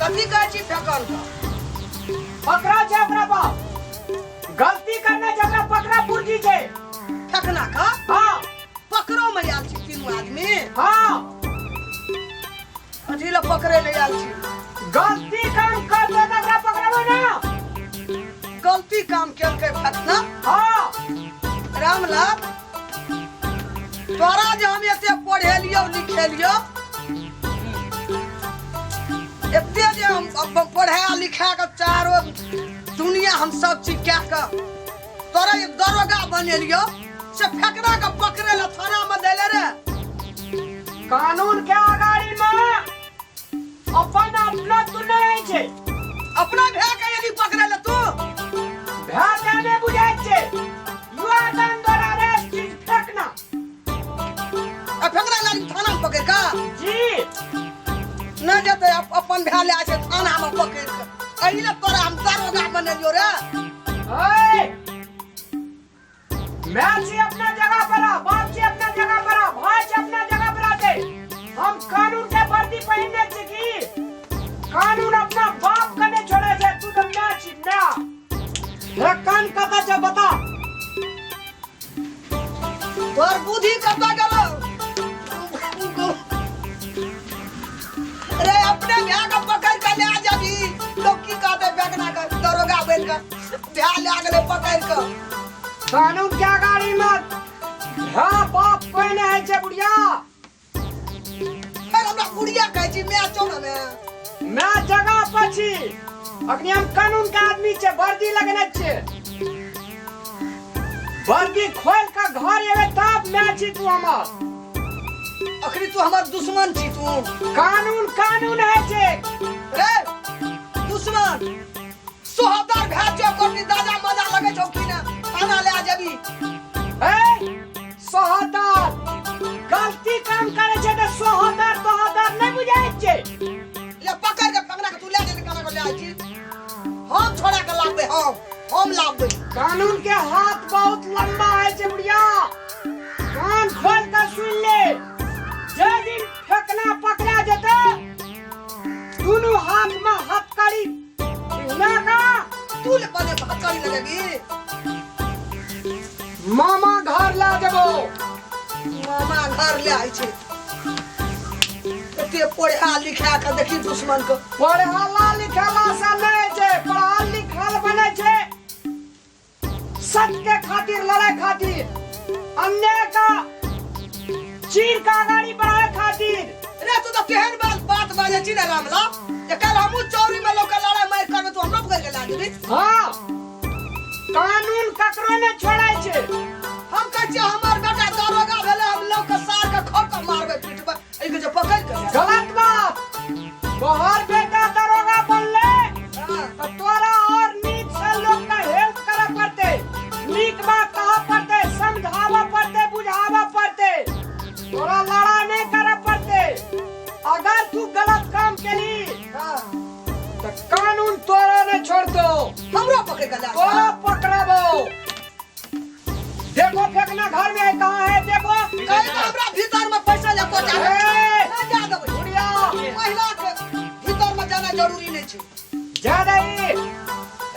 कथी कहै छी फेकल का पकड़ा छै ओकरा बाप गलती करने छै ओकरा पकड़ा पुरजी छै फेकना का हां पकड़ो में आयल छी तीनों आदमी हां अथी ला पकड़े ले आयल छी गलती काम करते त ओकरा पकड़बो ना गलती काम केलकै फेकना हां रामलाल तोरा जे हम एते पढ़ेलियो लिखेलियो एते जे हम पढ़ा लिखा के चारो दुनिया हम सब चीज क्या का तोरा एक दरोगा बनेलियो से फेकना के पकड़े ला थाना में देले रे कानून के आगाड़ी में अपन अपना तू नहीं छै अपना भे के यदि पकड़े ला तू भे जाने बुझाय छै यू आर अंडर अरेस्ट फेकना आ फेकना ला थाना में पकड़ का जी न जते अपन भे ले आछे थाना में पकड़ के एहिले तोरा हम दरोगा बनेलियो रे ओए मैं छी अपना जगह पर आ बाप छी अपना जगह पर आ भाई छी अपना जगह पर आते हम कानून के वर्दी पहनने छी की कानून अपना बाप का नहीं छोड़े छै तू तो मैं छी मैं हे कान कता छै बता तोर बुद्धि कता गेलो रे अपने भे के पकड़ के ले आ जाबी लोग की कहते बेगना कर दरोगा बन के भे ले गेले पकड़ के कानून के गाड़ी मत हां बाप पहने है छै बुढ़िया अरे हमरा गुड़िया कहै छी मैं चोरा में मैं जगह पर छी अखनी हम कानून के आदमी छै वर्दी लगने छै वर्दी खोल के घर एवे तब मैं छी तू हमर अखनी तू हमर दुश्मन छी तू कानून कानून है छै रे दुश्मन सोहदर भे जो कोनी दादा मजा लगे छौ की ना थाना ले आ जाबी ए सोहदर गलती काम करे छै त सोहदर तोहदर नहीं बुझाय छै ले पकड़ के पकड़ा के तू ले जे काना को ले आई छी हम छोड़ा के लाबे हम लाबे कानून के हाथ बहुत लंबा है छै बुढ़िया कान खोल के सुन ले जे दिन फेकना पकड़ा जेते दोनों हाथ में हथकड़ी हिला का तू ले पने हथकड़ी लगेगी मामा घर ला देबो मामा घर ले आई छी एते पढ़ा लिखा के देखी दुश्मन को पढ़ला लिखला से नहीं छै पढ़ल लिखल बने छै सच के खातिर लड़ाई खातिर अन्याय का चीर का गाड़ी बढ़ाए खातिर रे तू तो केहन बात बाजे छी ना रामला जे कल हमू चोरी में लोग लड़ाई मार करबे तो हमरो पकड़ के ला देबी हां कानून ककरो ने छोड़ाय छै हम कह छी हमर बेटा दरोगा भेले हम लोग के सार के खो के मारबे पीटबे ए के जे पकड़ के गलत बात तोहर बेटा दरोगा बनले तो तोरा और नीक से लोग का हेल्प करे पड़ते नीक बात कहा पड़ते समझावा पड़ते बुझावा पड़ते तोरा लड़ा नहीं करे पड़ते अगर तू गलत काम केली तो कानून तोरा ने छोड़ दो हमरो पकड़ के ला तोरा पकड़बो देखो फेंकना घर में है कहाँ है देखो कहीं हमरा भीतर में पैसा ले कोटा ना जा देबे बुढ़िया महिला के भीतर में जाना जरूरी नहीं छै जा रही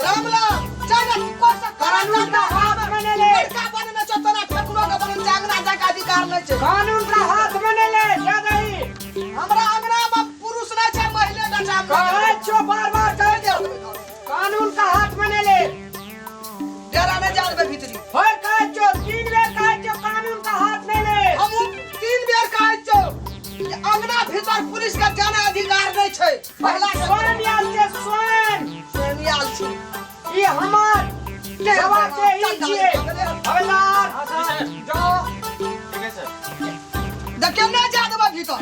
रामला जाना को से कानून का हाथ में ले ले लड़का बनने छ तोरा ठकुरो के बन जागना जाका अधिकार नहीं छै कानून का हाथ में ले ले जा रही हमरा अंगना में पुरुष नहीं छै महिला डटा कहे छो बार बार कहे दे कानून का हाथ में ले ले जरा न जान में भीतरी होय कहे छो 3 बेर कहे छो कानून का हाथ में ले हम 3 बेर कहै छौ कि अंगना भीतर पुलिस के जाना अधिकार नहीं छै महिला के स्वयं याल छे स्वयं सेनियाल छी ई हमार सेवा के ही छिए हवलदार जाओ ठीक है सर देखियो न जा देबे भीतर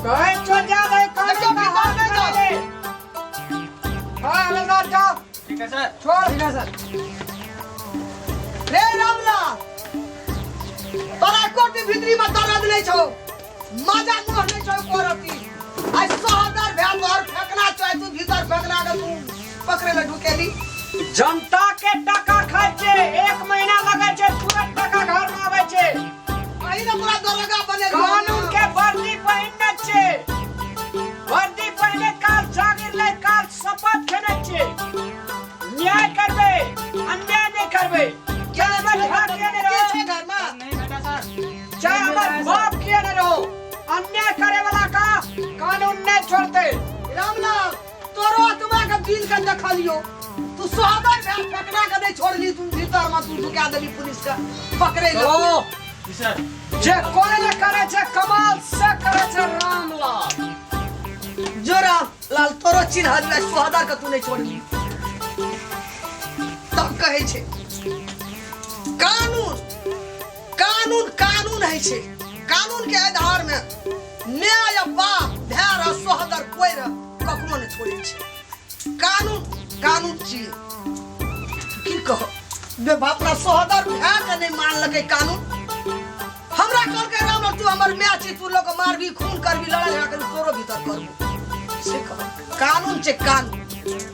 कहे छो जा दे कानून का हाथ में ले हां हवलदार जाओ ठीक है सर छोड़ ठीक है सर रे रामला तोरा कोटी भीतरी में दर्द नहीं छौ मजा मोह नहीं छौ कोरती आज सोहदर भेल और फेकना चाहे तू भीतर फेकना के तू पकड़े ले ढुकेली जनता के टका खाय छे 1 महीना लगे छे तुरंत टका घर में आवे छे अही ना पूरा दरोगा बने कानून के वर्दी पहनने छे वर्दी पहने काल जागिर ले का दिन के देखलियो तू सोहदर भैया फेकना के नहीं छोड़ली तू भीतर में तू झुका देली पुलिस के पकड़े लो चलो जी सर जे कोई न करे छे कमाल से करे छे रामलाल। जोरा लाल तोरो चिन्ह दिया सोहदर के तू नहीं छोड़ली तब कहे छे कानून कानून कानून है छे कानून के आधार में न्याय बाप भैर सोहदर कोई कखनो नहीं छोड़े छे कानून कानून छिए की कहो बे बापरा सोहदर भैर के नहीं मान लगे कानून हमरा कल के राम तू हमर मैच छी तू लोग मारबी खून करबी लड़ाई झगड़ा कर तोरो भीतर करबो से कहो कानून छे कानून